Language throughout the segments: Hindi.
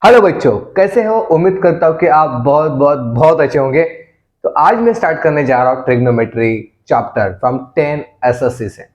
हेलो बच्चों, कैसे हो? उम्मीद करता हूँ कि आप बहुत बहुत बहुत अच्छे होंगे। तो आज मैं स्टार्ट करने जा रहा हूँ ट्रिग्नोमेट्री चैप्टर फ्रॉम 10 एसएससी से।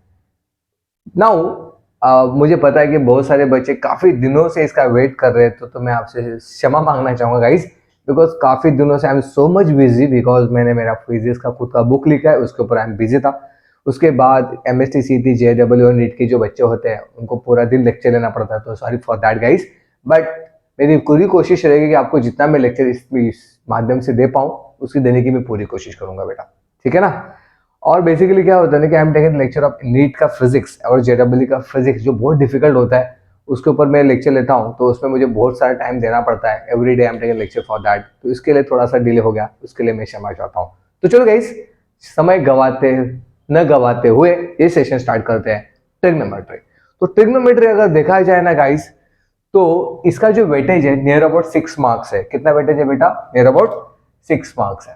नाउ मुझे पता है कि बहुत सारे बच्चे काफ़ी दिनों से इसका वेट कर रहे थे, तो मैं आपसे क्षमा मांगना चाहूँगा गाइस, बिकॉज काफ़ी दिनों से I am so much busy, because मैंने मेरा फिजिक्स का खुद का बुक लिखा है, उसके ऊपर आई एम बिजी था। उसके बाद MST CT JEE और नीट के जो बच्चे होते हैं उनको पूरा दिन लेक्चर लेना पड़ता है, तो sorry for that guys. But मेरी पूरी कोशिश रहेगी कि आपको जितना मैं लेक्चर इस माध्यम से दे पाऊँ उसकी देने की मैं पूरी कोशिश करूँगा बेटा, ठीक है ना। और बेसिकली क्या होता है ना कि I am taking lecture of NEET का फिजिक्स और JEE का फिजिक्स जो बहुत डिफिकल्ट होता है, उसके ऊपर मैं लेक्चर लेता हूँ, तो उसमें मुझे बहुत सारा टाइम देना पड़ता है। Every day I am taking lecture for that, तो इसके लिए थोड़ा सा डिले हो गया, उसके लिए मैं क्षमा चाहता हूँ। तो चलो गाइस, समय गवाते न गवाते हुए ये सेशन स्टार्ट करते हैं। ट्रिग्नोमेट्री, तो ट्रिग्नोमेट्री अगर देखा जाए ना गाइस, तो इसका जो वेटेज है नियर अबाउट 6 मार्क्स है। कितना वेटेज है बेटा? नियर अबाउट 6 मार्क्स है,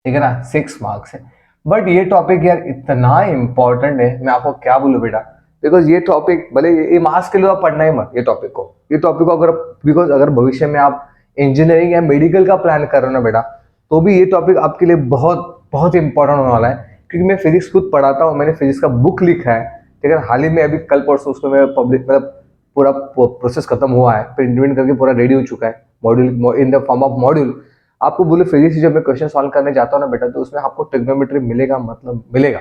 ठीक है ना, 6 मार्क्स है। बट ये टॉपिक यार इतना इंपॉर्टेंट है, मैं आपको क्या बोलूं बेटा, बिकॉज ये टॉपिक भले ये मार्क्स के लिए आप पढ़ना ही मत। ये टॉपिक को अगर, बिकॉज अगर भविष्य में आप इंजीनियरिंग या मेडिकल का प्लान कर रहे हो ना बेटा, तो भी ये टॉपिक आपके लिए बहुत बहुत इंपॉर्टेंट होने वाला है। क्योंकि मैं फिजिक्स खुद पढ़ाता हूँ, मैंने फिजिक्स का बुक लिखा है, ठीक है। हाल ही में अभी कल परसों उसमें मैं पब्लिक मतलब पूरा प्रोसेस खत्म हुआ है, प्रिंट करके पूरा रेडी हो चुका है, module in the form of module. आपको बोले फिजिक्स जब मैं क्वेश्चन सॉल्व करने जाता हूँ ना बेटा, तो उसमें आपको ट्रिग्नोमेट्री मिलेगा, मतलब मिलेगा।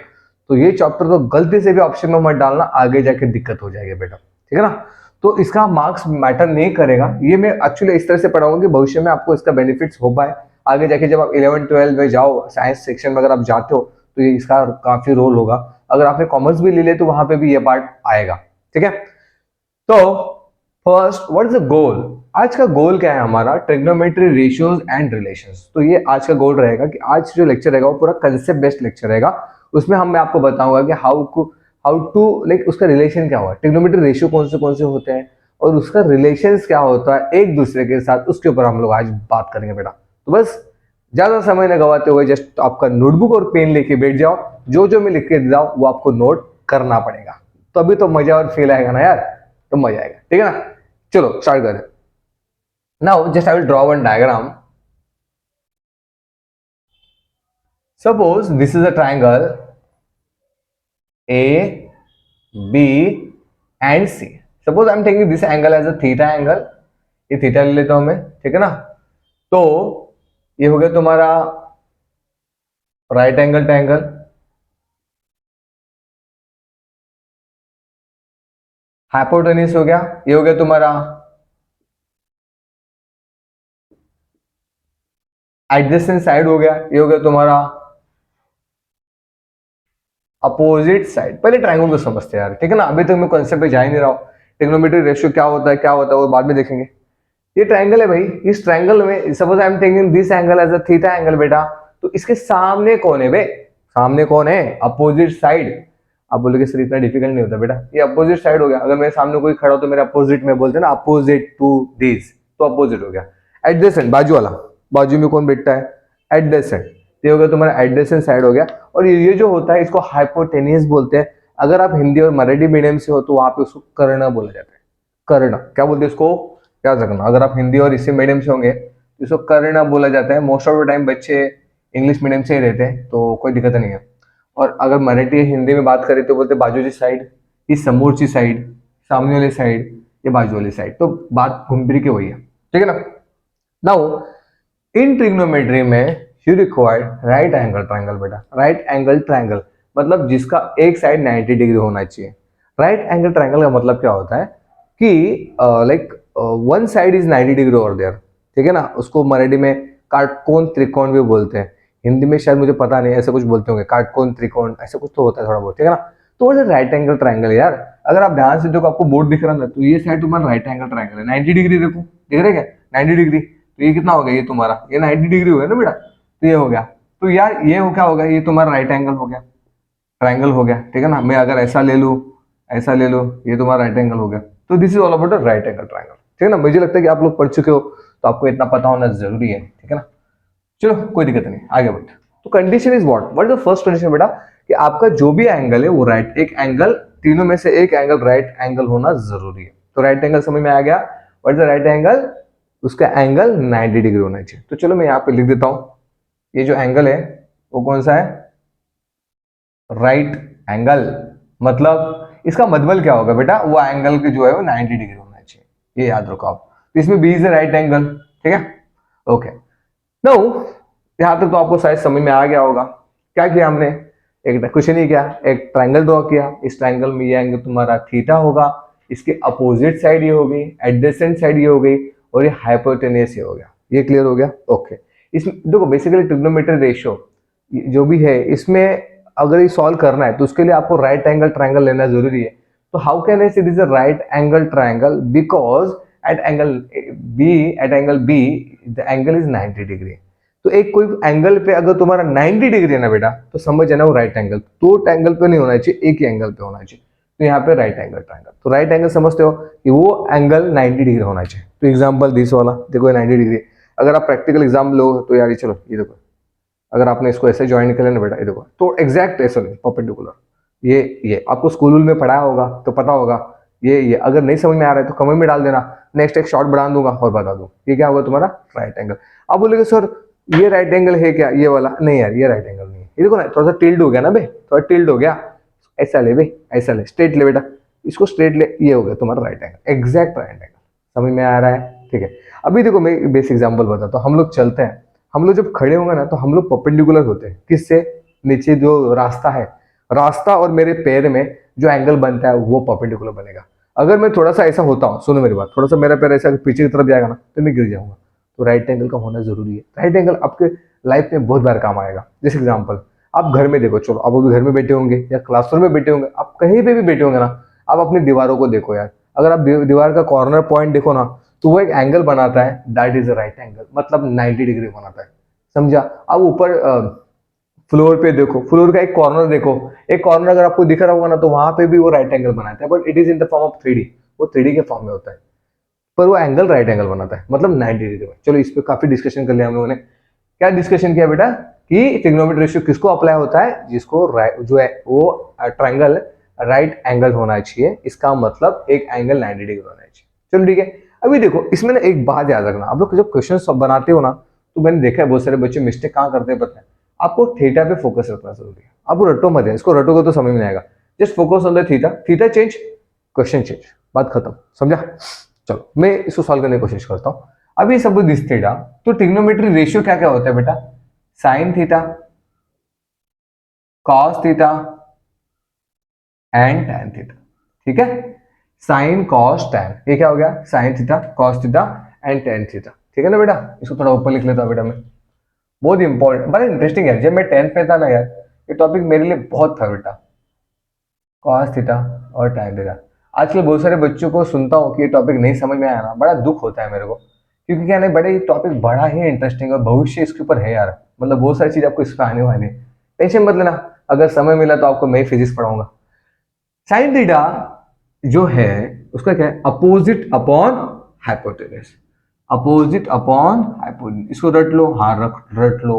तो ये चैप्टर तो गलती से भी ऑप्शन में मत डालना, आगे जाके दिक्कत हो जाएगी बेटा, ठीक है ना। तो इसका मार्क्स मैटर नहीं करेगा, ये मैं एक्चुअली इस तरह से पढ़ाऊंगा कि भविष्य में आपको इसका बेनिफिट्स हो पाए। आगे जाके जब आप 11 12 में जाओ, साइंस सेक्शन में अगर आप जाते हो, तो ये इसका काफी रोल होगा। अगर आपने कॉमर्स भी ले ले तो वहां पे भी ये पार्ट आएगा, ठीक है। तो first, what is the goal? आज का गोल क्या है हमारा? Trigonometry ratios and relations. तो ये आज का गोल रहेगा कि आज जो लेक्चर रहेगा वो पूरा कंसेप्ट बेस्ड लेक्चर रहेगा। उसमें मैं आपको बताऊंगा कि हाउ टू लाइक उसका रिलेशन क्या हुआ, ट्रिग्नोमेट्री रेशियो कौन से होते हैं और उसका रिलेशन क्या होता है एक दूसरे के साथ, उसके ऊपर हम लोग आज बात करेंगे बेटा। तो बस ज्यादा समय न गवाते हुए जस्ट आपका नोटबुक और पेन लेके बैठ जाओ, जो जो मैं लिख के दे रहा हूं वो आपको नोट करना पड़ेगा, तभी तो मजा और फील आएगा ना यार, तो मजा आएगा, ठीक है ना। चलो स्टार्ट करें। Now just I will draw one diagram. Suppose this is a triangle A, B and C। Suppose I am taking this angle as a theta angle, ये थीटा ले लेता हूं मैं, ठीक है ना। तो ये हो गया तुम्हारा राइट एंगल ट्राइंगल, हाइपोटेन्यूज हो गया, ये हो गया तुम्हारा एडजेसेंट साइड, हो गया ये हो गया तुम्हारा अपोजिट साइड। पहले ट्राइंगल को समझते हैं यार, ठीक है ना, अभी तक मैं कॉन्सेप्ट पे जा ही नहीं रहा हूं। ट्रिग्नोमेट्री रेशियो क्या होता है वो बाद में देखेंगे। ये ट्राइंगल है भाई, इस ट्राइंगल में suppose I am taking this angle as a theta angle बेटा, तो इसके सामने कौन है बे? सामने कौन है? Opposite side. आप बोलोगे सर इतना डिफिकल्ट नहीं होता बेटा, ये अपोजिट साइड हो गया। अगर मेरे सामने कोई खड़ा हो तो मेरे अपोजिट में बोलते हैं ना, अपोजिट टू दिस, तो अपोजिट हो गया। एडजेसेंट, बाजू वाला, बाजू में कौन बैठता है? एडजेसेंट, ये हो गया तुम्हारा एडजेसेंट साइड हो गया। और ये जो होता है इसको हाइपोटेनियस बोलते हैं। अगर आप हिंदी और मराठी मीडियम से हो तो वहां पे उसको कर्ण बोला जाता है। कर्ण क्या बोलते हैं इसको? याद रखना, अगर आप हिंदी और इसी मीडियम से होंगे तो इसको कर्ण बोला जाता है। मोस्ट ऑफ द टाइम बच्चे इंग्लिश मीडियम से ही रहते हैं, तो कोई दिक्कत नहीं है। और अगर मराठी या हिंदी में बात करें तो बोलते बाजूची साइड, ही समोरची साइड, सामने वाली साइड, ये बाजू वाली साइड, तो बात घूम फिर के वही है, ठीक है ना। नाउ इन ट्रिग्नोमेट्री में you required right angle triangle बेटा। राइट एंगल ट्राइंगल मतलब जिसका एक साइड 90 डिग्री होना चाहिए। राइट एंगल ट्राइंगल का मतलब क्या होता है कि like one side is 90 degree over there, ठीक है ना। उसको मराठी में काटकोण त्रिकोण भी बोलते हैं, हिंदी में शायद मुझे पता नहीं, ऐसे कुछ बोलते होंगे, काटकोण त्रिकोण ऐसा कुछ तो होता है थोड़ा बहुत, ठीक है ना। तो वो राइट एंगल ट्राइंगल यार, अगर आप ध्यान से देखो आपको बोर्ड दिख रहा है ना, तो ये साइड तुम्हारा राइट एंगल ट्राइंगल है। 90 डिग्री देखो, दिख रहा है क्या? 90 डिग्री, तो ये कितना हो गया? ये तुम्हारा ये 90 डिग्री हो गया ना बेटा, तो ये हो गया। तो यार ये हो क्या होगा? ये तुम्हारा राइट एंगल हो गया, ट्राइंगल हो गया, ठीक है ना। मैं अगर ऐसा ले लूं, ऐसा ले लो, ये तुम्हारा राइट एंगल हो गया। तो this is all about right angle triangle, ठीक है ना। मुझे लगता है कि आप लोग पढ़ चुके हो, तो आपको इतना पता होना जरूरी है, ठीक है ना। चलो कोई दिक्कत नहीं, आगे बढ़। तो condition is what is the first condition बेटा, कि आपका जो भी एंगल है वो राइट, एक एंगल तीनों में से एक एंगल राइट एंगल होना जरूरी है। तो राइट एंगल समझ में आ गया। What is the right angle, उसका एंगल 90 डिग्री होना चाहिए। तो चलो मैं यहाँ पे लिख देता हूं, ये जो एंगल है वो कौन सा है, राइट एंगल। मतलब इसका मतलब क्या होगा बेटा, वो एंगल की जो है वो 90 डिग्री होना चाहिए, ये याद रखो आप। तो इसमें B is the right angle, ठीक है, ओके। नाउ यहां तक तो आपको शायद समझ में आ गया होगा। क्या किया हमने, एक कुछ नहीं किया, एक ट्रायंगल ड्रॉ किया। इस ट्रायंगल में ये एंगल तुम्हारा थीटा होगा, इसके अपोजिट साइड ये हो गई, एडजेसेंट साइड ये हो गई, और ये हाइपोटेन्यूस ये हो गया। ये क्लियर हो गया, ओके। इसमें देखो बेसिकली ट्रिग्नोमेट्री रेशियो जो भी है, इसमें अगर ये सॉल्व करना है तो उसके लिए आपको राइट एंगल ट्रायंगल लेना जरूरी है। तो हाउ कैन आई से this is a right angle triangle, because at angle be the angle is 90 degree. तो एक कोई एंगल पे अगर तुम्हारा 90 डिग्री है ना बेटा, तो समझ जाना वो राइट एंगल, तो एंगल पे नहीं होना चाहिए, एक ही एंगल पे होना चाहिए। तो यहाँ पे राइट एंगल ट्रायंगल, तो राइट एंगल समझते हो कि वो एंगल 90 डिग्री होना चाहिए। तो एग्जांपल दिस वाला देखो 90 डिग्री। अगर आप प्रैक्टिकल एग्जाम लो तो यार ये चलो ये देखो, अगर आपने इसको ऐसे ज्वाइन कर लेना बेटा, ये देखो तो एग्जैक्ट ऐसे नहीं, परपेंडिकुलर। ये आपको स्कूल में पढ़ाया होगा तो पता होगा। ये अगर नहीं समझ में आ रहा है तो कमेंट में डाल देना, नेक्स्ट एक शॉर्ट बढ़ा दूंगा और बता दूं ये क्या होगा तुम्हारा राइट एंगल। आप बोलोगे सर ये राइट एंगल है क्या, ये वाला नहीं यार, ये राइट एंगल नहीं है। ये देखो ना थोड़ा सा टिल्ड हो गया ना बे, थोड़ा टिल्ड हो गया, ऐसा ले बे, ऐसा ले, स्ट्रेट ले बेटा, इसको स्ट्रेट ले, ये हो गया तुम्हारा right angle, exact right angle. समझ में आ रहा है, ठीक है। अभी देखो मैं बेसिक एग्जांपल बताता हूँ। हम लोग चलते हैं, हम लोग जब खड़े होंगे ना तो हम लोग परपेंडिकुलर होते हैं, किससे, नीचे जो रास्ता है, रास्ता और मेरे पैर में जो एंगल बनता है वो परपेंडिकुलर बनेगा। अगर मैं थोड़ा सा ऐसा होता हूँ, सुनो मेरी बात, थोड़ा सा मेरा पैर ऐसा पीछे की तरफ जाएगा ना तो मैं गिर जाऊंगा। तो राइट एंगल का होना जरूरी है। राइट एंगल आपके लाइफ में बहुत बार काम आएगा। जैसे एग्जाम्पल आप घर में देखो, चलो आप अभी घर में बैठे होंगे या क्लासरूम में बैठे होंगे, आप कहीं पे भी बैठे होंगे ना, आप अपनी दीवारों को देखो यार, अगर आप दीवार का कॉर्नर पॉइंट देखो ना तो वो एक एंगल बनाता है, that is a right angle, मतलब 90 डिग्री बनाता है। समझा। अब ऊपर फ्लोर पे देखो, फ्लोर का एक कॉर्नर देखो, एक कॉर्नर अगर आपको दिख रहा होगा ना तो वहां पे भी वो राइट एंगल बनाता है, but it is in the form of 3D, वो 3D के फॉर्म में होता है, पर वो एंगल राइट एंगल बनाता है, मतलब 90 डिग्री में। चलो इस पे काफी डिस्कशन कर लिया हम लोगों ने। क्या डिस्कशन किया बेटा कि ट्रिग्नोमेट्री रेशियो किसको अप्लाई होता है, जिसको जो है वो ट्रायंगल राइट एंगल होना चाहिए, इसका मतलब एक एंगल 90 डिग्री होना चाहिए। चलो ठीक है। अभी देखो इसमें ना एक बात याद रखना, आप लोग जब क्वेश्चन बनाते हो ना तो मैंने देखा है बहुत सारे बच्चे मिस्टेक कहाँ करते हैं पता है, आपको थीटा पे फोकस रखना जरूरी है। आपको रटो मत है, इसको रटोगे तो समझ में आएगा। Just focus on the theta, theta change, question change, बात खत्म, समझा। चलो मैं इसको सॉल्व करने की कोशिश करता हूँ। अभी सब दिस थीटा, तो ट्रिग्नोमेट्री रेशियो क्या क्या होता है बेटा, sine theta, cos theta and tan theta, ठीक है। साइन कॉस टैन, ये क्या हो गया, sine theta, cos theta and tan theta, ठीक है ना बेटा। इसको थोड़ा ऊपर लिख लेता हूँ बेटा मैं, बहुत इंपॉर्टेंट, बड़ा इंटरेस्टिंग है। जब मैं 10th में था ना यार, ये टॉपिक मेरे लिए बहुत था बेटा, कॉस थीटा और टैन थीटा। आजकल बहुत सारे बच्चों को सुनता हूँ कि ये टॉपिक नहीं समझ में आया ना, बड़ा दुख होता है मेरे को, क्योंकि क्या है बड़े टॉपिक बड़ा ही इंटरेस्टिंग और भविष्य इसके ऊपर है यार, मतलब बहुत सारी चीज आपको इसमें आने वाली है। टेंशन मत लेना, अगर समय मिला तो आपको मैं फिजिक्स पढ़ाऊंगा। साइन थीटा जो है उसका क्या है, opposite upon hypotenuse, opposite upon hypotenuse, इसको रट लो, हाँ रट लो,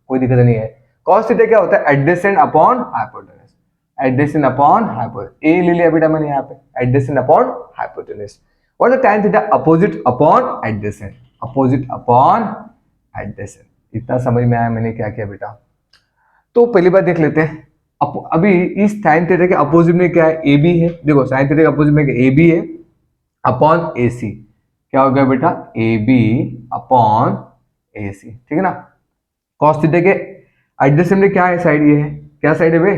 कोई दिक्कत नहीं है। कॉस थीटा क्या होता है, adjacent upon hypotenuse, adjacent upon hypotenuse, ए ले लिया बेटा मैंने यहाँ पे, एडजेसेंट अपॉन हाइपोटेनस। और tan theta opposite upon adjacent, opposite upon adjacent. इतना समझ में आया मैंने क्या किया बेटा। तो पहली बात देख लेते हैं, अभी इस साइन थीटा के अपोजिट में क्या है, ए बी है। देखो साइन थीटा के अपोजिट में ए बी है अपॉन ए सी, क्या हो गया बेटा, ए बी अपॉन ए सी, ठीक है ना। कॉस थीटा के एडजेसेंट में क्या है, साइड ये है, क्या साइड है बे,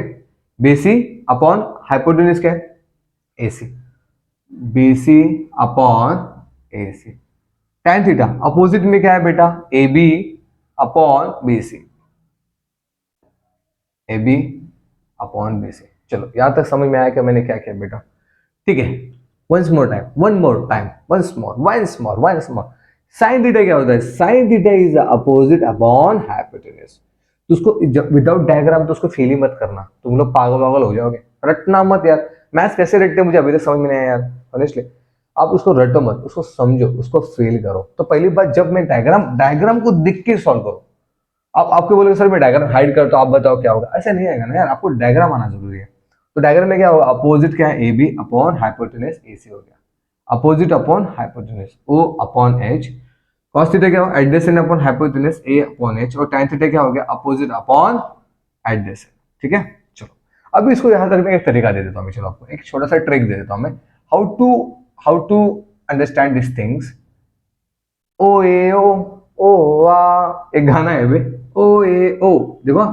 बेसी अपॉन हाइपोटेन्यूज क्या है, A C, BC upon A C. Tan theta opposite में क्या है बेटा, A B upon B C, A B upon B C. चलो यहां तक समझ में आया कि मैंने क्या किया बेटा, ठीक है। Once more time, one more time, once more. Sine theta क्या होता है, sine theta is opposite upon hypotenuse. तो उसको विदाउट डायग्राम तो उसको फील ही मत करना, तुम लोग पागल पागल हो जाओगे, रटना मत यार। मैथ्स कैसे रटते हैं मुझे अभी तक समझ में नहीं आया यार, ऑनेस्टली। आप उसको रटो मत, उसको समझो, उसको फील करो। तो पहली बात, जब मैं डायग्राम को दिख के सॉल्व करो। आप आपको बोलोगे सर मैं डायग्राम हाइड करता हूं, आप बताओ क्या होगा, ऐसा नहीं आएगा ना यार, आपको डायग्राम आना जरूरी है। तो डायग्राम में क्या होगा, अपोजिट क्या है, A B upon hypotenuse A C हो गया। Opposite upon hypotenuse O upon H. Cos theta क्या हो adjacent upon hypotenuse A upon H, और tan थीटा क्या हो गया अपोजिट अपॉन एडजेसेंट। ठीक है, चलो अब इसको याद रखने का एक तरीका दे देता हूँ मैं, चलो आपको एक छोटा सा ट्रिक दे देता हूँ मैं, how to understand this things. ओ ए ओ आ, एक गाना है बे, ओ ए ओ, देखो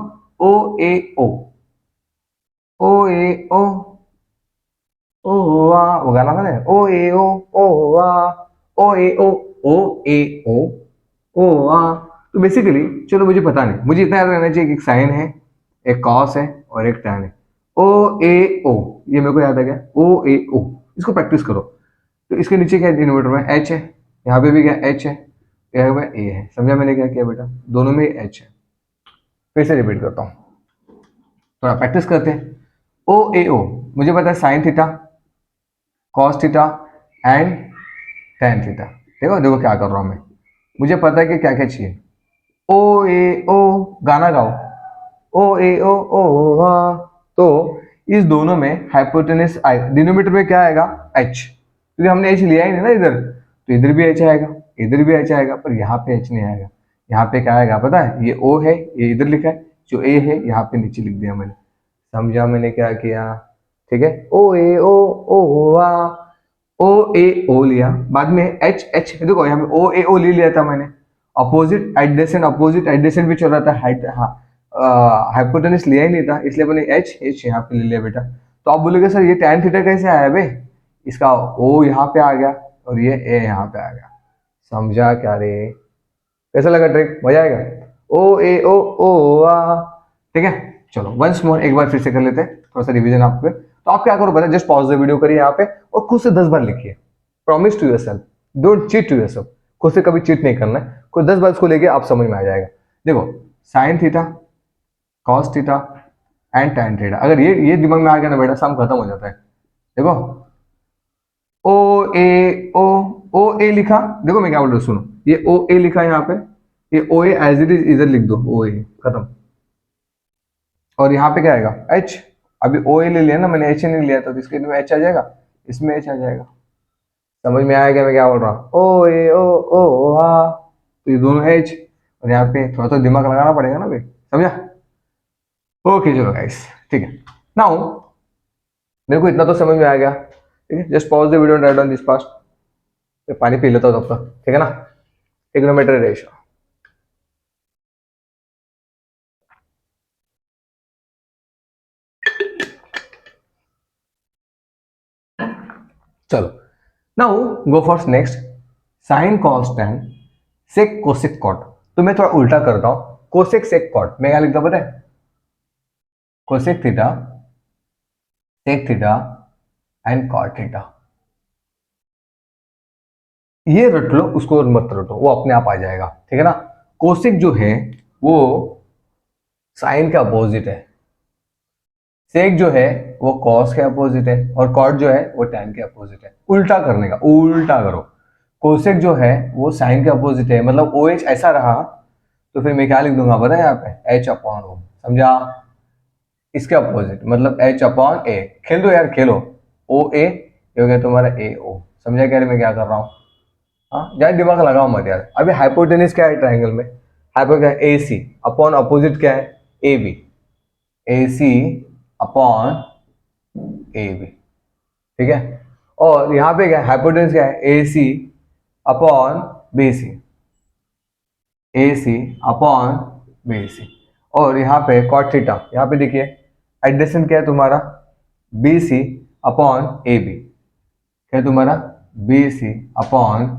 ओ ए ओ ए ओ आ, वो गाना था ना, ओ आ, ओ ए ओ आ। तो बेसिकली चलो मुझे पता नहीं, मुझे इतना याद रहना चाहिए कि एक साइन है, एक कॉस है और एक टैन है। ओ ए ओ, ये मेरे को याद आ गया, ओ ए ओ, इसको प्रैक्टिस करो। तो इसके नीचे क्या है डिनोमिनेटर में एच है, यहाँ पे भी क्या एच है, यहाँ पे ए है। समझा मैंने क्या किया बेटा, दोनों में एच है। फिर से रिपीट करता हूँ, थोड़ा प्रैक्टिस करते हैं। ओ ए ओ, मुझे पता है sine theta, cos theta and tan theta. देखो देखो क्या कर रहा हूँ मैं, मुझे पता है कि क्या क्या चाहिए। ओ ए ओ, गाना गाओ, ओ ए ओ आ। तो इस दोनों में हाइपोटेनस आएगा, डिनोमिनेटर में क्या आएगा एच, क्योंकि हमने एच लिया ही नहीं ना इधर, तो इधर भी एच आएगा, इधर भी एच आएगा, पर यहाँ पे एच नहीं आएगा। यहाँ पे क्या आएगा पता है, ये ओ है, ये इधर लिखा है, जो ए है यहाँ पे नीचे लिख दिया मैंने। समझा मैंने क्या किया, ठीक है। ओ ए ओ आ, ओ ए ओ लिया, बाद में एच एच, देखो यहाँ पे ओ ए ओ ले लिया था मैंने। अपोजिट एडजेसेंट भी चल रहा था, हाइट हाँ, हाइपोटेनस लिया ही नहीं था, इसलिए मैंने एच एच यहाँ पे ले लिया बेटा। तो आप बोलोगे सर ये tan थीटा कैसे आया बे, इसका ओ यहाँ पे आ गया और ये ए यहाँ पे आ गया। समझा क्या रे, कैसा लगा ट्रिक, मजा आएगा। ओ ए ओ आ, ठीक है। चलो वंस मोर, एक बार फिर से कर लेते हैं, थोड़ा सा रिवीजन आप पे। तो आप क्या करो पता है, जस्ट पॉज द वीडियो करिए यहाँ पे और खुद से 10 बार लिखिए। Promise to yourself, don't cheat to yourself, खुद से कभी चीट नहीं करना है, खुद 10 बार इसको लेके आप समझ में आ जाएगा। देखो sine theta, cos theta and tan theta, अगर ये दिमाग में आ गया ना बेटा, सम खत्म हो जाता है। देखो ओ ए ओ ए लिखा, देखो मैं क्या बोल रहा हूँ सुनो, ये ओ ए लिखा है यहाँ पे, ये ओ ए एज इट इज इधर लिख दो, ओ ए खत्म। और यहाँ पे क्या आएगा एच, अभी ओ ए ले लिया ना मैंने, एच नहीं लिया, तो इसके में एच आ जाएगा, इसमें एच आ जाएगा। समझ में आएगा मैं क्या बोल रहा हूँ, ओ ए ओ हा, तो ये दोनों एच, और यहाँ पे थोड़ा तो दिमाग लगाना पड़ेगा ना भाई, समझा। ओके चलो गाइस, ठीक है। नाउ मेरे को इतना तो समझ में आ गया, ठीक है। Just pause the video and write on this past, पानी पी लेता हूँ तब तक, ठीक है ना। ट्रिग्नोमेट्री रेशियो, चलो now go for next, sine cos tan sec cosec cot. तो मैं थोड़ा उल्टा करता हूं, कोसेक सेक कॉट मैं क्या लिखता हूं पता है, cosec theta sec theta and cot theta. ये रट लो, उसको मत रटो, वो अपने आप आ जाएगा, ठीक है ना। कोसेक जो है वो साइन के अपोजिट है, सेक जो है वो कॉस के अपोजिट है, और कॉट जो है वो टैन के अपोजिट है। उल्टा करने का, उल्टा करो। कोसेक जो है वो साइन के अपोजिट है, मतलब ओ एच ऐसा रहा, तो फिर मैं क्या लिख दूंगा पता है यहाँ पे एच अपॉन ओ। समझा, इसके अपोजिट मतलब एच अपॉन ए। खेल दो यार, खेलो, ओ ए ये हो गया तुम्हारा ए ओ। समझा क्या मैं क्या कर रहा हूँ, हाँ ज्यादा दिमाग लगाओ मत यार। अभी हाइपोटेनिस क्या है ट्राइंगल में, हाइपो क्या है ए सी, अपॉन अपोजिट क्या है A B, A C upon A B, ठीक है। और यहाँ पे क्या है हाइपोटेनिस क्या है A C upon B C, A C upon B सी। और यहाँ पे कॉट थीटा, यहाँ पे देखिए एडजेसेंट क्या है तुम्हारा B C upon A B, क्या है तुम्हारा B C upon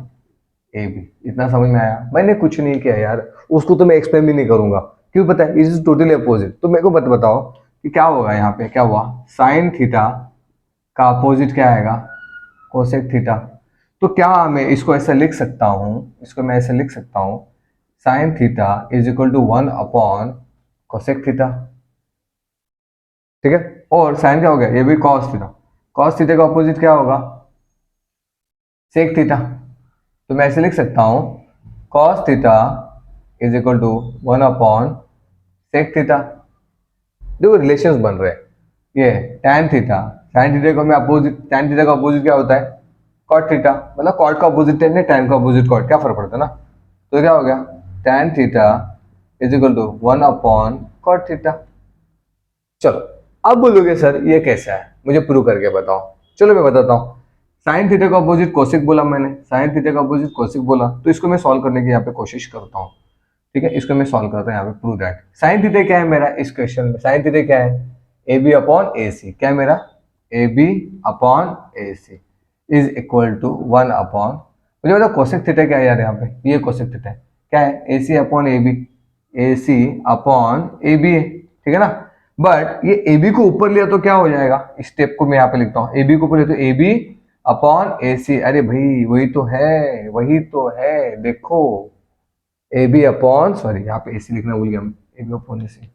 A B. इतना समझ में आया, मैंने कुछ नहीं किया यार, उसको तो मैं एक्सप्लेन भी नहीं करूंगा, क्यों पता है इट इज टोटली अपोजिट। तो मेरे को बताओ कि क्या होगा यहाँ पे, क्या हुआ साइन थीटा का अपोजिट क्या आएगा कोसेक थीटा। तो क्या मैं इसको ऐसा लिख सकता हूँ, इसको मैं ऐसे लिख सकता हूँ, sine theta is equal to 1 upon cosec theta, ठीक है। और साइन क्या हो गया, ये भी कॉस थीटा, कॉस थीटा का अपोजिट क्या होगा सेक थीटा। तो मैं ऐसे लिख सकता हूँ cos theta is equal to 1 upon sec theta. देखो रिलेशंस बन रहे हैं, ये tan थीटा, tan थीटा को मैं अपोजिट, tan थीटा का अपोजिट क्या होता है कॉट थीटा, मतलब कॉट का अपोजिट टेन है, टैन का अपोजिट कॉट, क्या फर्क पड़ता है ना। तो क्या हो गया, tan theta is equal to 1 upon cot theta. चलो अब बोलोगे सर ये कैसा है, मुझे प्रूव करके बताओ। चलो मैं बताता हूँ। साइन थीटा का अपोजिट कोसिक बोला मैंने, साइन थीटा का अपोजिट कोसिक बोला, तो इसको मैं सॉल्व करने की यहाँ पे कोशिश करता हूँ। ठीक है, इसको मैं सॉल्व करता हूँ यहाँ पे, प्रूव दैट। साइन थीटा क्या है मेरा इस क्वेश्चन में, साइन थीटा क्या है, ए बी अपॉन ए सी, क्या है मेरा, A B upon A C is equal to 1 upon, मुझे बताओ कोसेक थीटा क्या है यार, यहाँ पे ये कोसेक थीटा क्या है, A C upon A B, A C upon A B है, ठीक है ना। बट ये ए बी को ऊपर लिया तो क्या हो जाएगा, इस स्टेप को मैं यहाँ पे लिखता हूँ, ए बी को ऊपर लिया तो ए बी अपॉन ए सी, अरे भाई वही तो है, वही तो है, देखो ए बी अपॉन, सॉरी यहाँ पे ए सी लिखना भूल गया मैं, ए बी अपॉन ए सी।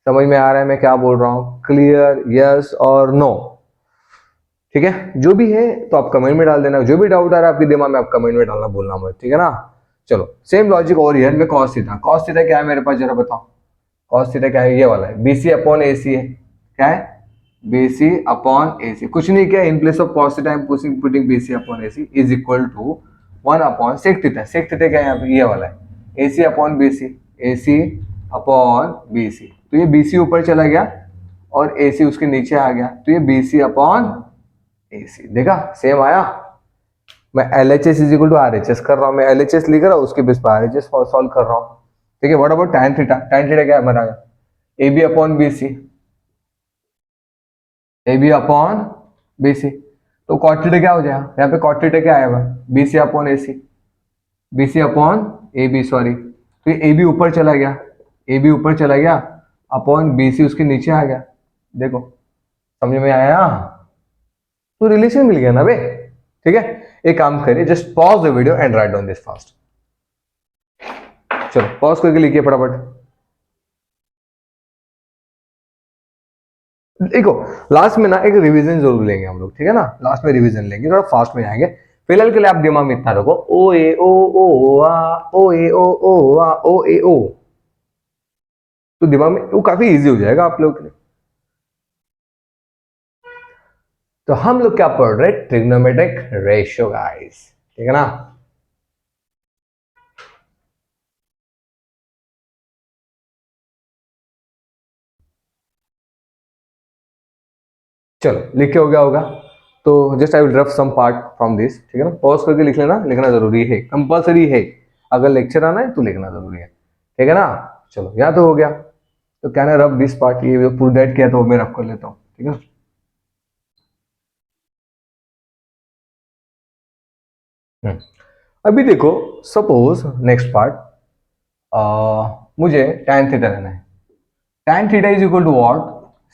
समझ में आ रहा है मैं क्या बोल रहा हूँ, क्लियर, यस और नो। ठीक है, जो भी है तो आप कमेंट में डाल देना, जो भी डाउट आ रहा है आपके दिमाग में आप कमेंट में डालना बोलना मत, ठीक है ना। चलो सेम लॉजिक और हियर में कॉस थीटा, कॉस थीटा क्या है मेरे पास जरा बताओ, कॉस थीटा क्या है, ये वाला है, बीसी अपॉन एसी है, क्या है, बीसी अपॉन एसी, कुछ नहीं किया, in place of cos theta I am putting BC upon AC is equal to 1 upon sec theta, sec theta क्या है यहाँ पे, ये वाला है, AC upon BC, AC upon BC, तो ये बीसी ऊपर चला गया और एसी उसके नीचे आ गया, तो ये बीसी अपॉन एसी, देखा सेम आया। मैं L H S is equal to R H S कर रहा हूँ, मैं एल एच एस लिख रहा हूँ, उसके बेस पर आर एच एस सॉल्व कर रहा हूँ। ठीक है, what about tan theta, tan theta क्या बना, A B upon B C, A B upon B C, तो कॉट थीटा क्या हो जाएगा, यहाँ पे कॉट थीटा क्या आएगा, B C upon A C, B C upon A B, sorry, तो ये ए बी ऊपर चला गया, ए बी ऊपर चला गया अपॉन बी सी उसके नीचे आ गया, देखो समझ में आया, तो रिलेशन मिल गया ना बे। ठीक है, एक काम करिए, just pause the video and write down this fast. चलो पॉज करके लिखिए फटाफट। देखो लास्ट में ना एक रिवीजन जरूर लेंगे हम लोग, ठीक है ना, लास्ट में रिवीजन लेंगे, थोड़ा फास्ट में जाएंगे। फिलहाल के लिए आप दिमाग में इतना रखो, ओ ए ओ आ, ओ ए ओ आ, ओ ए ओ, तो दिमाग में वो काफी इजी हो जाएगा आप लोगों के लिए। तो हम लोग क्या पढ़ रहे, ट्रिग्नोमेट्रिक रेशियो गाइस, ठीक है ना। चलो लिख के हो गया होगा, तो just I will rough some part from this, ठीक है ना, पॉज करके लिख लेना, लिखना जरूरी है, कंपलसरी है, अगर लेक्चर आना है तो लिखना जरूरी है, ठीक है ना। चलो यहाँ तो हो गया, तो क्या ना रफ दिस पार्ट, ये पूरा दैट किया तो मैं रफ कर लेता हूँ, ठीक है। अभी देखो सपोज नेक्स्ट पार्ट, मुझे tan थीटा लेना है, tan theta is equal to what,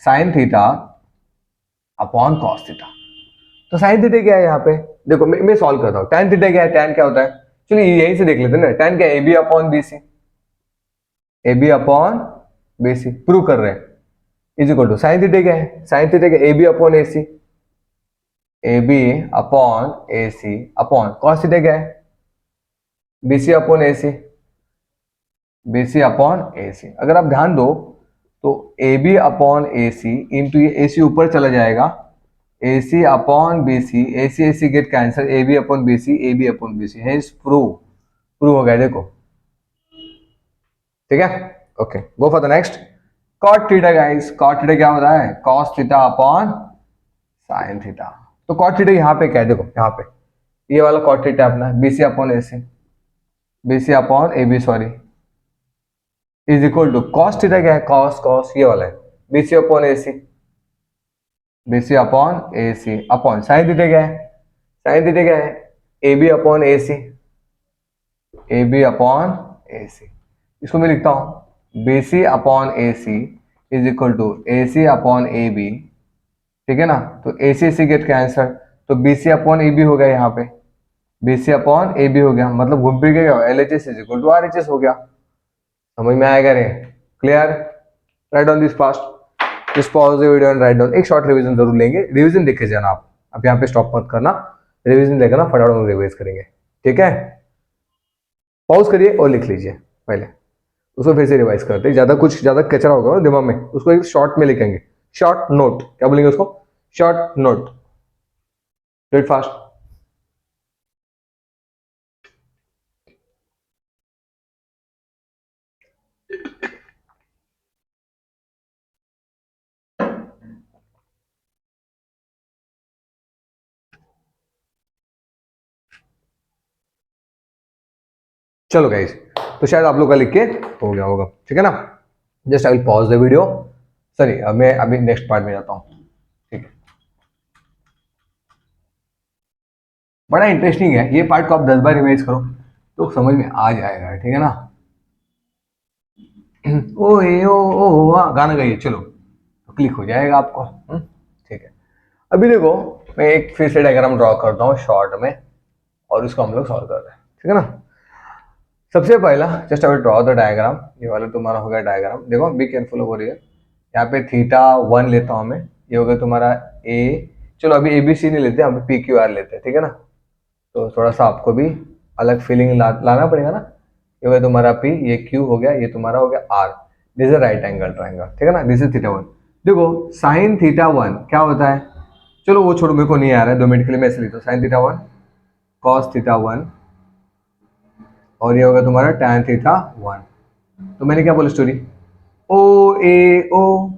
sin theta upon cos theta. तो sin थीटा क्या है यहाँ पे, देखो मैं सॉल्व करता हूँ, tan थीटा क्या है, tan क्या होता है, चलिए यहीं से देख लेते हैं ना, tan क्या है, A B upon B C, A B upon B C prove कर रहे हैं, is equal to sin theta क्या है, sin थीटा क्या, A B upon A C, A B upon A C upon cos theta क्या है, B C upon A C, B C upon A C. अगर आप ध्यान दो तो A B upon A C into ये ए सी ऊपर चला जाएगा, ए C upon B C get cancer, A B upon B C upon B C है, प्रूव, प्रूव हो गया देखो, ठीक है। Okay go for the next, cot theta guys, cot theta क्या होता है, cos theta upon sine theta. तो कॉट थीटा यहाँ पे क्या है, देखो यहाँ पे ये वाला कॉट थीटा अपना B C upon A C, B C upon A B sorry, is equal to cos theta क्या है, कॉस कॉस ये वाला है, B C upon A C, B C upon A C upon sine theta क्या है, साइन थीटा क्या है, A B upon A C, A B upon A C, इसको मैं लिखता हूं B C upon A C is equal to A C upon A B, ठीक है ना, तो ए सी गेट कैंसर, तो B C upon A B हो गया, यहाँ पे B C upon A B हो गया, मतलब घूम फिर गया, L H S is equal to R H S हो गया, समझ में आएगा रे, clear, write down this fast, just pause the video and write down, एक शॉर्ट रिवीजन जरूर लेंगे, रिवीजन देखे जाना आप, अब यहाँ पे स्टॉप मत करना, रिवीजन लेकर ना फटाफट रिवाइज करेंगे, ठीक है। पॉज करिए और लिख लीजिए पहले, उसको फिर से रिवाइज करते हैं, ज्यादा कुछ ज्यादा कचरा होगा ना दिमाग में, उसको एक शॉर्ट में लिखेंगे, शॉर्ट नोट, क्या बोलेंगे उसको, short note, do it fast. चलो गाइस, तो शायद आप लोग का लिख के हो गया होगा, ठीक है ना। Just I will pause the video. Sorry, मैं अभी नेक्स्ट पार्ट में जाता हूँ, ठीक है। बड़ा इंटरेस्टिंग है ये पार्ट को, आप 10 बार रिवाइज करो तो समझ में आ जाएगा, ठीक है ना। ओ ए ओ गाना गाइए, चलो तो क्लिक हो जाएगा आपको। ठीक है। अभी देखो, मैं एक फिर से डायग्राम ड्रॉ करता हूँ शॉर्ट में, और उसको हम लोग सॉल्व करते हैं, ठीक है ना। सबसे पहला just I will draw the diagram. ये वाला तुम्हारा हो गया डायग्राम, देखो बी केयरफुल ओवर हियर। यहाँ पे थीटा 1 लेता हूँ मैं, ये हो गया तुम्हारा ए। चलो अभी ए बी सी नहीं लेते, अभी पी क्यू आर लेते हैं, ठीक है ना। तो थोड़ा सा आपको भी अलग फीलिंग लाना पड़ेगा ना। ये हो गया तुम्हारा पी, ये क्यू हो गया, ये तुम्हारा हो गया R. This is right angle triangle, ठीक है ना। This is theta 1। देखो साइन थीटा 1 क्या होता है, चलो वो छोड़ो, मेरे को नहीं आ रहा है, 2 मिनट के लिए मैं ऐसे लिखता हूँ। साइन थीटा 1 कॉस थीटा 1, और ये होगा तुम्हारा tan थीटा 1। तो मैंने क्या बोला स्टोरी, ओ ए ओ,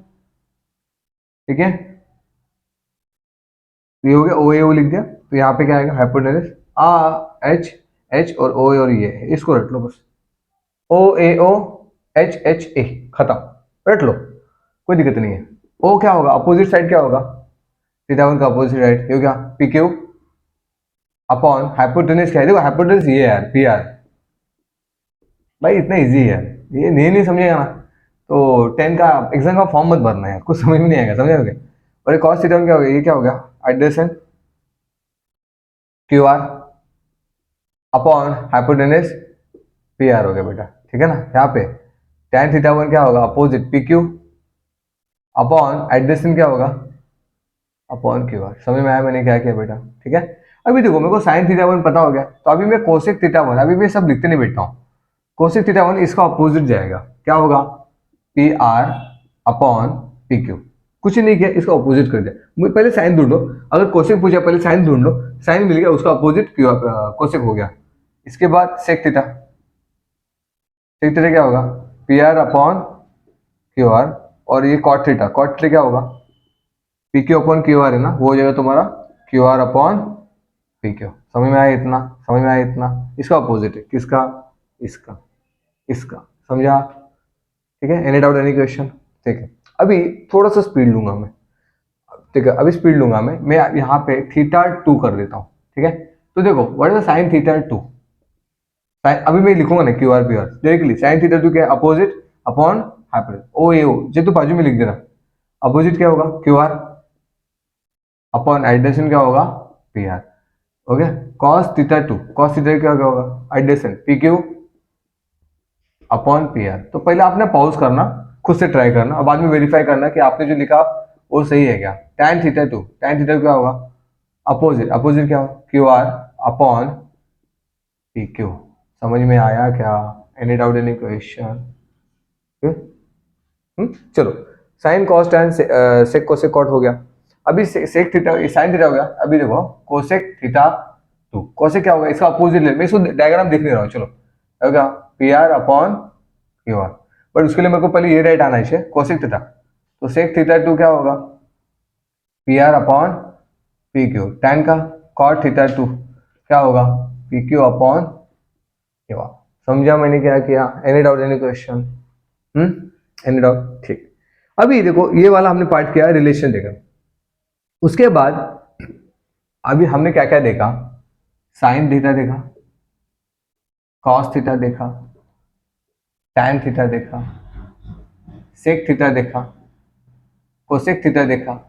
ठीक है। ये हो गया ओ ए ओ लिख दिया, तो यहाँ पे क्या आएगा हाइपोटेनस आ एच एच और ओ और ये, इसको रट लो बस। ओ ए ओ एच एच ए, खत्म, रट लो, कोई दिक्कत नहीं है। ओ क्या होगा, अपोजिट साइड क्या होगा, थीटा 1 का अपोजिट साइड, ये हो गया पी क्यू अपॉन हाइपोटेनस। क्या है, देखो हाइपोटेनस ये है यार, पी आर। भाई इतना इजी है, ये नहीं समझेगा ना तो 10 का एग्जाम का फॉर्म मत भरना है, कुछ समझ में नहीं आएगा, समझोगे। और ये कॉस थीटा क्या हो गया, ये क्या हो गया, adjacent Q R upon hypotenuse P R हो गया बेटा, ठीक है ना। यहाँ पे tan थीटा 1 क्या होगा, opposite P Q upon adjacent क्या होगा, अपॉन क्यू आर। समझ में आया मैंने क्या किया बेटा, ठीक है। अभी देखो मेरे को साइन थीटा 1 पता हो गया, तो अभी मैं कोसेक थीटा 1, अभी मैं सब लिखते नहीं बैठता हूँ। कोसेक थीटा 1 इसका अपोजिट जाएगा, क्या होगा, P R upon P Q. कुछ नहीं किया, इसका अपोजिट कर दिया। मुझे पहले साइन ढूंढ लो, अगर कोसेक पूछा पहले साइन ढूंढ लो, साइन मिल गया, उसका अपोजिट क्यू कोसेक हो गया। इसके बाद सेक थीटा, सेक थीटा क्या होगा, P R upon Q R, और ये कॉट थीटा क्या होगा, P Q upon Q R है ना, वो हो जाएगा तुम्हारा Q R upon P Q. समझ में आया इतना, समझ में आया इतना। इसका अपोजिट है किसका, इसका, इसका, समझा, ठीक है। एनी डाउट एनी क्वेश्चन, ठीक है। अभी थोड़ा सा स्पीड लूंगा मैं, ठीक है, अभी स्पीड लूंगा मैं यहाँ पे थीटा 2 कर देता हूँ, ठीक है। तो देखो व्हाट इज साइन थीटा 2, अभी मैं लिखूंगा ना Q R P R directly. Sign theta 2 क्या है, अपोजिट अपॉन हाइपोटेनस, ओ ए ओ, जे तो बाजू में लिख देना। अपोजिट क्या होगा, क्यू आर अपॉन एडजेसेंट क्या होगा, पी आर, हो गया। कॉस थीटा 2, कॉस थीटा क्या होगा, adjacent P Q upon P R. तो पहले आपने पॉज करना, खुद से ट्राई करना, और बाद में वेरीफाई करना कि आपने जो लिखा वो सही है क्या। tan थीटा 2, tan थीटा क्या होगा, अपोजिट, अपोजिट क्या होगा, Q R upon P Q. समझ में आया क्या, एनी डाउट एनी क्वेश्चन, चलो। Sine cos tan sec cosec cot हो गया। अभी सेक थीटा, साइन थीटा हो गया। अभी देखो कोसेक थीटा 2, कोसेक क्या होगा, इसका अपोजिट ले, मैं इसको डायग्राम देख नहीं रहा हूँ, चलो हो गया P R upon Q R. But उसके लिए मेरे को पहले ये राइट आना चाहिए, कोसेक थीटा। तो सेक थीटा 2 क्या होगा, P R upon P Q. Tan का कॉट थीटा 2 क्या होगा, P Q upon Q R. समझा मैंने क्या किया, any doubt any question, any doubt, ठीक। अभी देखो ये वाला हमने पार्ट किया, रिलेशन देखा। उसके बाद अभी हमने क्या क्या देखा, साइन थीटा देखा, कॉस थीटा देखा, टैन थीटा देखा, सेक थीटा देखा, कोसेक थीटा देखा,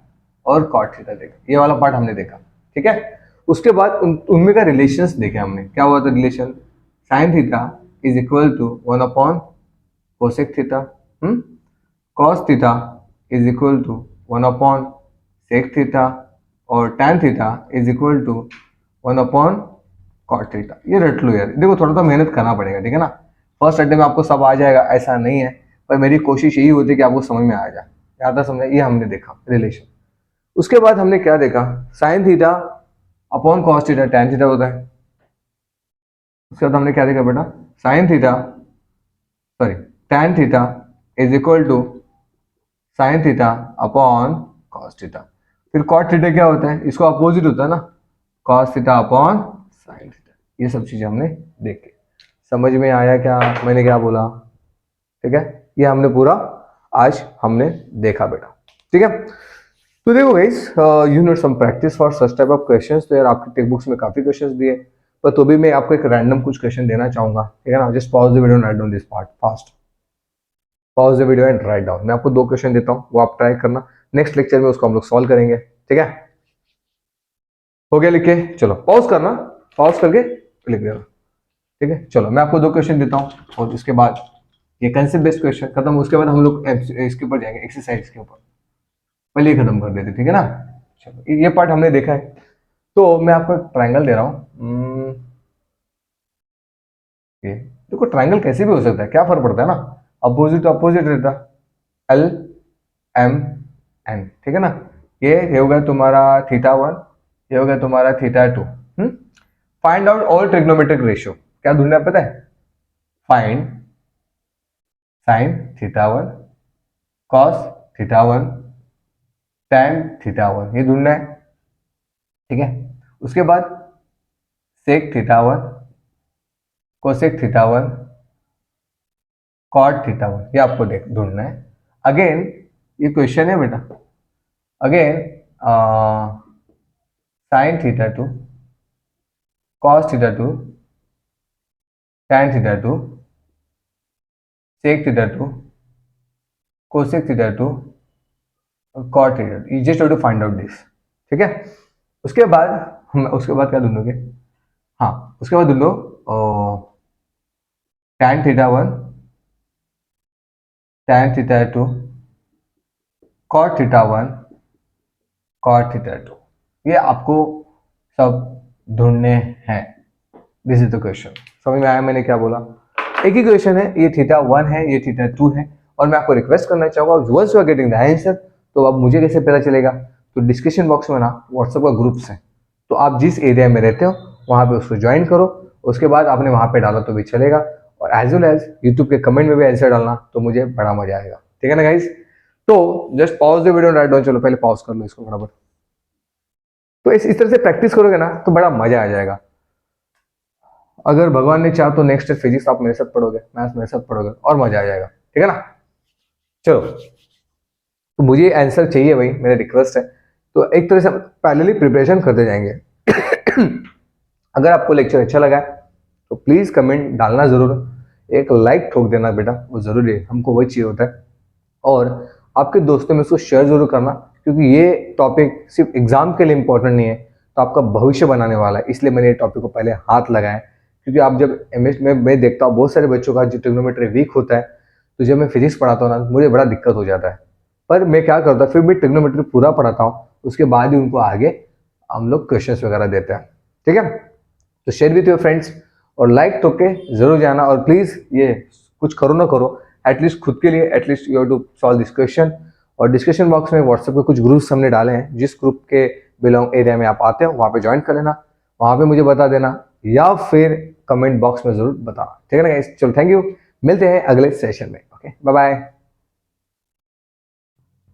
और कॉट थीटा देखा। ये वाला पार्ट हमने देखा, ठीक है। उसके बाद उनमें का रिलेशंस देखे हमने, क्या हुआ था relation, sine theta is equal to 1 upon cosec theta, cos theta is equal to 1 upon sec theta, और tan theta is equal to 1 upon cot theta. ये रट लो यार, देखो थोड़ा सा मेहनत करना पड़ेगा, ठीक है ना। फर्स्ट अटेम्प्ट में आपको सब आ जाएगा ऐसा नहीं है, पर मेरी कोशिश यही होती है कि आपको समझ में आ जाए, ज़्यादा समझ। ये हमने देखा रिलेशन। उसके बाद हमने क्या देखा, sine theta upon cos theta tan theta होता है। उसके बाद हमने क्या देखा बेटा, sine theta, sorry, tan theta is equal to sine theta upon cos theta. फिर कॉट थीटा क्या होता है, इसको अपोजिट होता है ना, cos theta upon sine theta. ये सब चीजें हमने देखी। समझ में आया क्या मैंने क्या बोला? ठीक है, ये हमने पूरा आज हमने देखा बेटा। ठीक है, तो देखो guys, you need some practice for such type of questions. तो यार आपकी टेक्स्ट बुक्स में काफी क्वेश्चंस दिए, पर तो भी मैं आपको एक रैंडम कुछ क्वेश्चन देना चाहूंगा। ठीक है ना, just pause the video and write down this part fast. Pause the video and write down. मैं आपको 2 क्वेश्चन देता हूँ, वो आप ट्राई करना। नेक्स्ट लेक्चर में उसको हम लोग सॉल्व करेंगे। ठीक है, हो गया लिख के? चलो पॉज करना, पॉज करके लिख देना। ठीक है, चलो मैं आपको 2 क्वेश्चन देता हूँ और उसके बाद ये कंसेप्ट बेस्ड क्वेश्चन खत्म। उसके बाद हम लोग इसके ऊपर जाएंगे, एक्सरसाइज के ऊपर। पहले ही खत्म कर देते, ठीक है ना। चलो ये पार्ट हमने देखा है, तो मैं आपको एक ट्रायंगल दे रहा हूँ। ये देखो, ट्रायंगल कैसे भी हो सकता है, क्या फर्क पड़ता है ना, अपोजिट अपोजिट रहता। एल एम एन, ठीक है ना। ये हो गया तुम्हारा थीटा 1, ये हो गया तुम्हारा theta 2। Find out all trigonometric ratio. क्या ढूंढना है पता है? Find sine theta 1 cos theta 1 tan theta 1, ये ढूंढना है। ठीक है, उसके बाद sec theta 1 cosec theta 1 cot theta 1, ये आपको देख ढूंढना है। अगेन ये क्वेश्चन है बेटा। Again sine theta 2 cos theta 2 tan theta 2 sec theta 2 cosec theta 2 और cot theta 2। You just have to find out this. ठीक है, उसके बाद क्या ढूंढोगे? हाँ, उसके बाद ढूंढो tan theta 1 tan theta 2 cot theta 1 cot theta 2, ये आपको सब ढूंढने हैं। This is the question. समझ में आया मैंने क्या बोला? एक ही क्वेश्चन है, ये थीटा 1 है, ये थीटा 2 है। और मैं आपको रिक्वेस्ट करना चाहूंगा, once you are getting the answer, तो अब मुझे कैसे पता चलेगा? तो डिस्क्रिप्शन बॉक्स में ना व्हाट्सएप का ग्रुप्स है, तो आप जिस एरिया में रहते हो वहां पे उसको ज्वाइन करो। उसके बाद आपने वहां पे डाला तो भी चलेगा, और एज वेल एज यूट्यूब के कमेंट में भी आंसर डालना, तो मुझे बड़ा मजा आएगा। ठीक है ना गाइस? तो just pause the video write down. चलो पहले पॉज कर लो इसको बराबर। तो इस तरह से प्रैक्टिस करोगे ना तो बड़ा मजा आ जाएगा। अगर भगवान ने चाहा तो नेक्स्ट ईयर फिजिक्स आप मेरे साथ पढ़ोगे, मैथ्स मेरे साथ पढ़ोगे, और मजा आ जाएगा। ठीक है ना? चलो, तो मुझे आंसर चाहिए भाई, मेरा रिक्वेस्ट है। तो एक तरह से पैरेलली प्रिपरेशन करते जाएंगे। अगर आपको लेक्चर अच्छा लगा है तो प्लीज कमेंट डालना जरूर, एक लाइक ठोक देना बेटा, वो जरूरी है, हमको वही चाहिए होता है। और आपके दोस्तों में इसको शेयर जरूर करना, क्योंकि ये टॉपिक सिर्फ एग्जाम के लिए इंपॉर्टेंट नहीं है, तो आपका भविष्य बनाने वाला है। इसलिए मैंने ये टॉपिक को पहले हाथ लगाया, क्योंकि आप जब एमएस में मैं देखता हूँ बहुत सारे बच्चों का जो ट्रिग्नोमेट्री वीक होता है, तो जब मैं फिजिक्स पढ़ाता हूँ ना मुझे बड़ा दिक्कत हो जाता है। पर मैं क्या करता हूँ, फिर भी ट्रिग्नोमेट्री पूरा पढ़ाता हूँ, उसके बाद ही उनको आगे हम लोग क्वेश्चंस वगैरह देते हैं। ठीक है, तो शेयर विथ योर फ्रेंड्स और लाइक ठोक के जरूर जाना। और प्लीज ये कुछ करो ना करो, एटलीस्ट खुद के लिए, at least you have to solve this question. और डिस्कशन बॉक्स में व्हाट्सएप पे कुछ ग्रुप्स हमने डाले हैं, जिस ग्रुप के बिलोंग एरिया में आप आते हो वहाँ पे ज्वाइन कर लेना, वहाँ पे मुझे बता देना, या फिर कमेंट बॉक्स में जरूर बताना। ठीक है ना गाइस? चलो थैंक यू, मिलते हैं अगले सेशन में। Okay, bye bye.